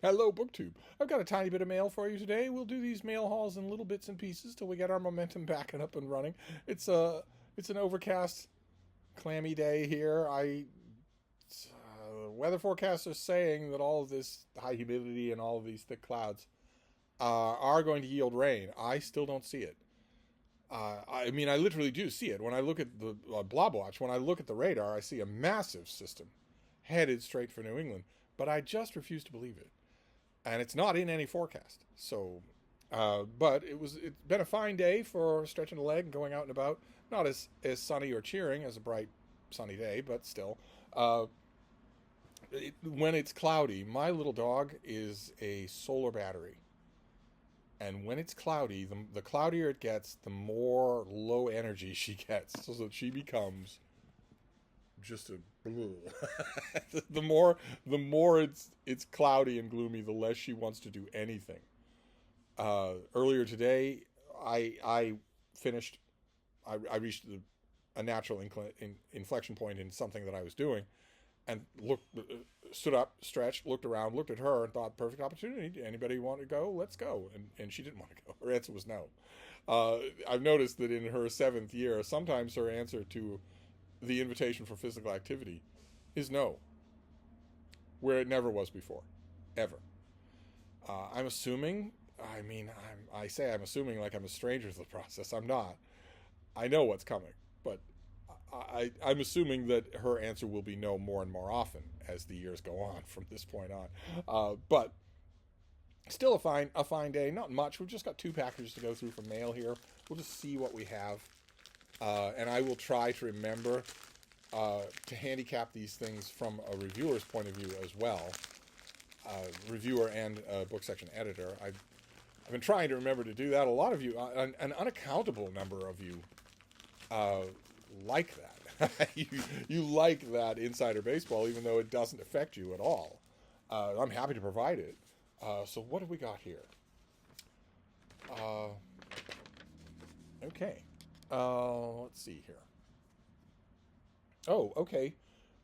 Hello, BookTube. I've got a tiny bit of mail for you today. We'll do these mail hauls in little bits and pieces till we get our momentum back and up and running. It's an overcast, clammy day here. Weather forecasters saying that all of this high humidity and all of these thick clouds are going to yield rain. I still don't see it. I mean, I literally do see it. When I look at the Blobwatch, when I look at the radar, I see a massive system headed straight for New England. But I just refuse to believe it. And it's not in any forecast. So, but it's been a fine day for stretching a leg and going out and about. Not as sunny or cheering as a bright sunny day, but still. When it's cloudy, my little dog is a solar battery. And when it's cloudy, the cloudier it gets, the more low energy she gets. So that she becomes just a the more it's cloudy and gloomy, the less she wants to do anything. Earlier today, I finished. I reached a natural inflection point in something that I was doing, and stood up, stretched, looked around, looked at her, and thought, perfect opportunity. Anybody want to go? Let's go. And she didn't want to go. Her answer was no. I've noticed that in her 7th year, sometimes her answer to the invitation for physical activity is no, where it never was before, ever. I'm assuming. I mean, I'm assuming like I'm a stranger to the process. I'm not. I know what's coming, but I'm assuming that her answer will be no more and more often as the years go on from this point on. But still a fine day. Not much. We've just got 2 packages to go through from mail here. We'll just see what we have. And I will try to remember to handicap these things from a reviewer's point of view as well. Reviewer and book section editor. I've been trying to remember to do that. A lot of you, an unaccountable number of you, like that. you like that insider baseball, even though it doesn't affect you at all. I'm happy to provide it. So what have we got here? Okay. Let's see here. Oh, okay.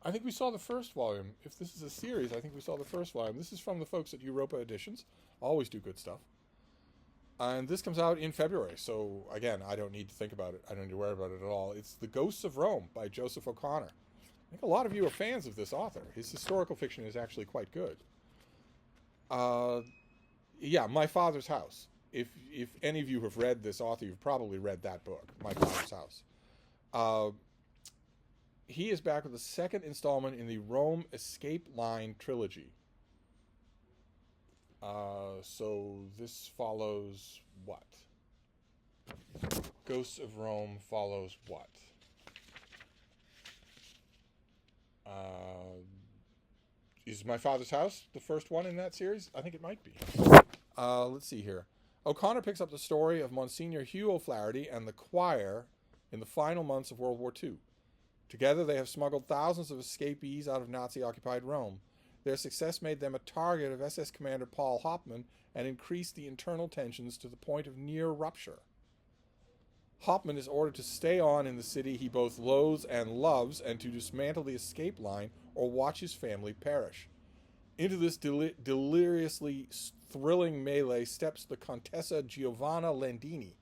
I think we saw the first volume. If this is a series, I think we saw the first volume. This is from the folks at Europa Editions. Always do good stuff. And this comes out in February. So, again, I don't need to think about it. I don't need to worry about it at all. It's The Ghosts of Rome by Joseph O'Connor. I think a lot of you are fans of this author. His historical fiction is actually quite good. Yeah, My Father's House. If any of you have read this author, you've probably read that book, My Father's House. He is back with the second installment in the Rome Escape Line trilogy. So this follows what? Ghosts of Rome follows what? Is My Father's House the first one in that series? I think it might be. Let's see here. O'Connor picks up the story of Monsignor Hugh O'Flaherty and the choir in the final months of World War II. Together they have smuggled thousands of escapees out of Nazi-occupied Rome. Their success made them a target of SS Commander Paul Hauptmann and increased the internal tensions to the point of near rupture. Hauptmann is ordered to stay on in the city he both loathes and loves and to dismantle the escape line or watch his family perish. Into this deliriously thrilling melee steps the Contessa Giovanna Landini,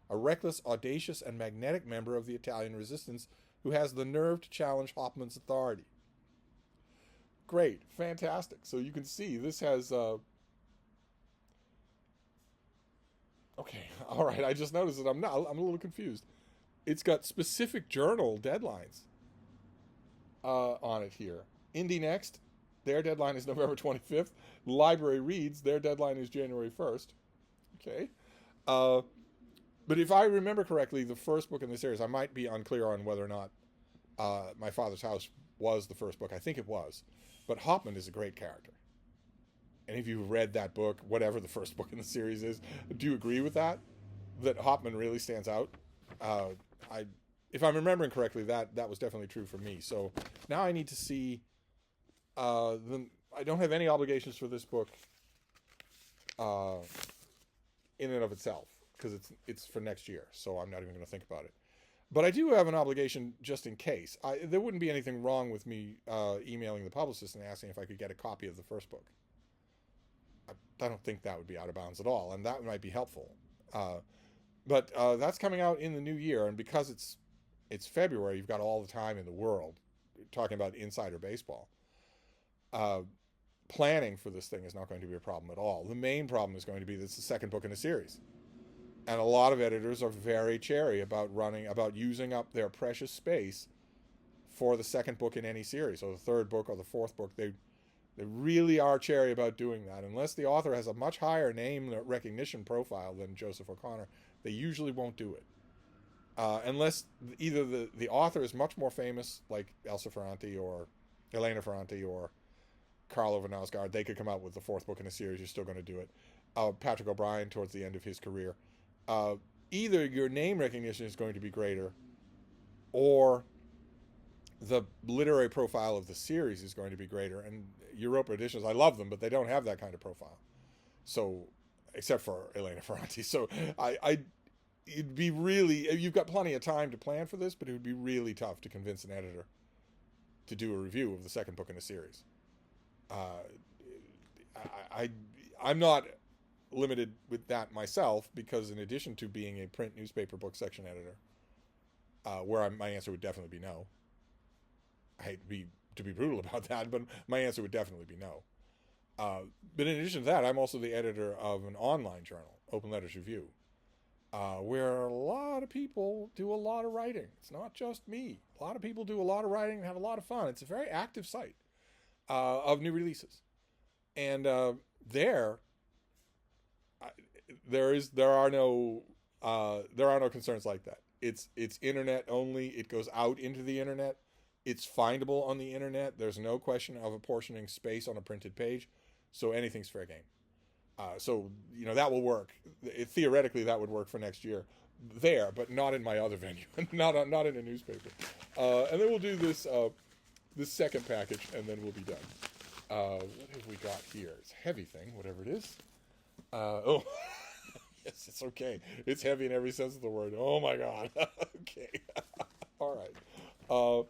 a reckless, audacious, and magnetic member of the Italian resistance who has the nerve to challenge Hauptmann's authority. Great, fantastic. So you can see this has... Okay, all right, I just noticed that I'm a little confused. It's got specific journal deadlines on it here. Indie Next, their deadline is November 25th. Library Reads, their deadline is January 1st. Okay. But if I remember correctly, the first book in the series, I might be unclear on whether or not My Father's House was the first book. I think it was. But Hauptmann is a great character. And if you've read that book, whatever the first book in the series is, do you agree with that? That Hauptmann really stands out? If I'm remembering correctly, that was definitely true for me. So now I need to see... I don't have any obligations for this book in and of itself, because it's for next year, so I'm not even going to think about it. But I do have an obligation just in case. There wouldn't be anything wrong with me emailing the publicist and asking if I could get a copy of the first book. don't think that would be out of bounds at all, and that might be helpful. But that's coming out in the new year, and because it's February, you've got all the time in the world. Talking about insider baseball, planning for this thing is not going to be a problem at all. The main problem is going to be that it's the second book in a series, and a lot of editors are very chary about using up their precious space for the second book in any series, or the third book or the fourth book. They really are chary about doing that. Unless the author has a much higher name recognition profile than Joseph O'Connor, they usually won't do it. Unless either the author is much more famous, like Elsa Ferrante or Elena Ferrante or Carl Ove Knausgaard, they could come out with the fourth book in a series, you're still going to do it. Patrick O'Brien towards the end of his career. Either your name recognition is going to be greater, or the literary profile of the series is going to be greater. And Europa editions, I love them, but they don't have that kind of profile. So, except for Elena Ferrante. So it'd be really, you've got plenty of time to plan for this, but it would be really tough to convince an editor to do a review of the second book in a series. I'm not limited with that myself, because in addition to being a print newspaper book section editor, where my answer would definitely be no. I hate to be brutal about that, but my answer would definitely be no. But in addition to that, I'm also the editor of an online journal, Open Letters Review, where a lot of people do a lot of writing. It's not just me. A lot of people do a lot of writing and have a lot of fun. It's a very active site of new releases. And there are no concerns like that. It's internet only. It goes out into the internet. It's findable on the internet. There's no question of apportioning space on a printed page, so anything's fair game. So that will work. Theoretically, that would work for next year there, but not in my other venue, not in a newspaper. And then we'll do this second package, and then we'll be done. What have we got here? It's a heavy thing, whatever it is. Oh, yes, it's okay. It's heavy in every sense of the word. Oh my God. Okay. All right.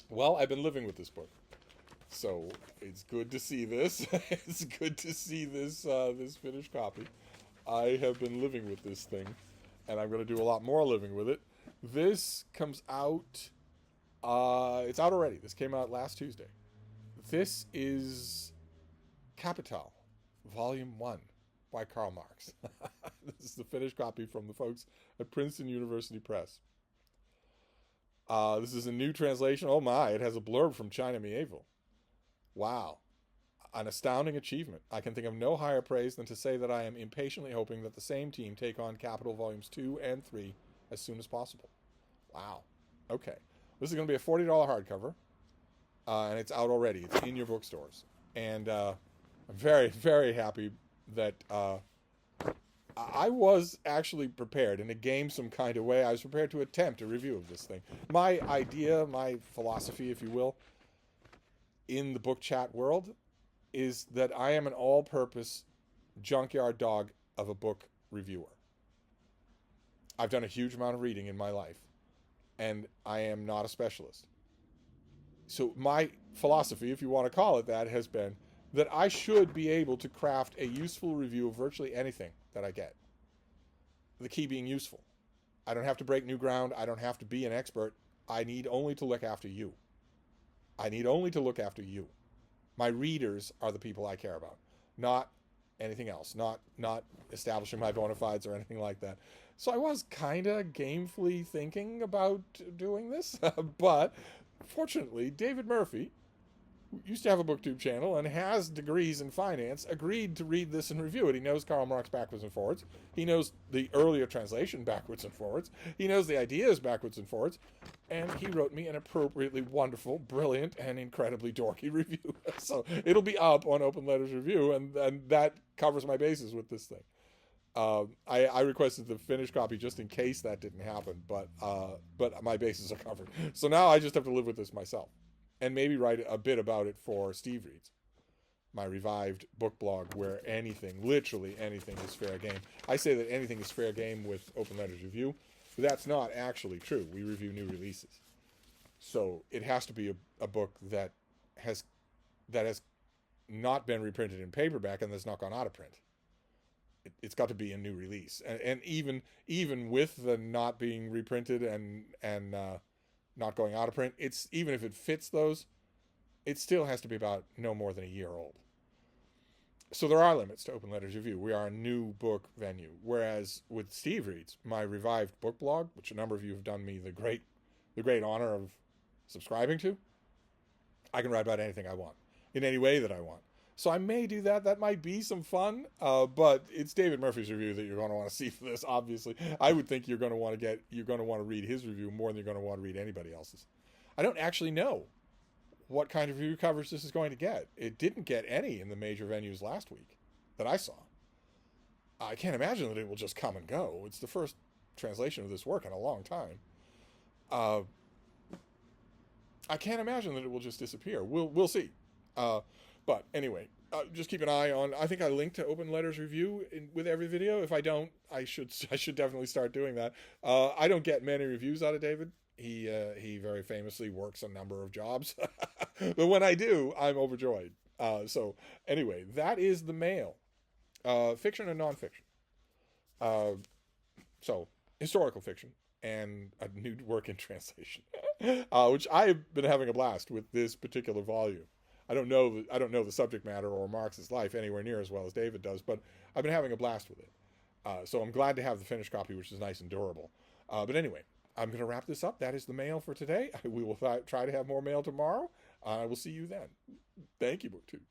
Well, I've been living with this book, so it's good to see this. It's good to see this this finished copy. I have been living with this thing, and I'm going to do a lot more living with it. This comes out. It's out already. This came out last Tuesday. This is Capital, Volume 1 by Karl Marx. This is the finished copy from the folks at Princeton University Press. This is a new translation. Oh my, it has a blurb from China Mieville. Wow. An astounding achievement. I can think of no higher praise than to say that I am impatiently hoping that the same team take on Capital Volumes 2 and 3 as soon as possible. Wow. Okay. This is going to be a $40 hardcover, and it's out already. It's in your bookstores. And I'm very, very happy that I was actually prepared in a gamesome kind of way. I was prepared to attempt a review of this thing. My idea, my philosophy, if you will, in the book chat world is that I am an all-purpose junkyard dog of a book reviewer. I've done a huge amount of reading in my life, and I am not a specialist. So my philosophy, if you want to call it that, has been that I should be able to craft a useful review of virtually anything that I get. The key being useful. I don't have to break new ground. I don't have to be an expert. I need only to look after you. I need only to look after you. My readers are the people I care about, not anything else, not establishing my bona fides or anything like that. So I was kind of gamefully thinking about doing this, but fortunately, David Murphy, who used to have a BookTube channel and has degrees in finance, agreed to read this and review it. He knows Karl Marx backwards and forwards. He knows the earlier translation backwards and forwards. He knows the ideas backwards and forwards. And he wrote me an appropriately wonderful, brilliant, and incredibly dorky review. So it'll be up on Open Letters Review, and that covers my bases with this thing. I requested the finished copy just in case that didn't happen, but my bases are covered. So now I just have to live with this myself. And maybe write a bit about it for Steve Reads, my revived book blog, where anything, literally anything, is fair game. I say that anything is fair game with Open Letters Review, but that's not actually true. We review new releases. So it has to be a book that has not been reprinted in paperback and that's not gone out of print. It's got to be a new release, and even with the not being reprinted and not going out of print, it's even if it fits those, it still has to be about no more than a year old. So there are limits to Open Letters Review. We are a new book venue, whereas with Steve Reads, my revived book blog, which a number of you have done me the great honor of subscribing to, I can write about anything I want in any way that I want. So I may do that. That might be some fun, but it's David Murphy's review that you're going to want to see for this. Obviously, I would think you're going to want to read his review more than you're going to want to read anybody else's. I don't actually know what kind of review coverage this is going to get. It didn't get any in the major venues last week that I saw. I can't imagine that it will just come and go. It's the first translation of this work in a long time. I can't imagine that it will just disappear. We'll see. But anyway, just keep an eye on. I think I link to Open Letters Review with every video. If I don't, I should definitely start doing that. I don't get many reviews out of David. He very famously works a number of jobs, but when I do, I'm overjoyed. So anyway, that is the mail, fiction and nonfiction. So historical fiction and a new work in translation, which I've been having a blast with this particular volume. I don't know the subject matter or Marx's life anywhere near as well as David does, but I've been having a blast with it. So I'm glad to have the finished copy, which is nice and durable. But anyway, I'm going to wrap this up. That is the mail for today. We will try to have more mail tomorrow. I will see you then. Thank you, BookTube.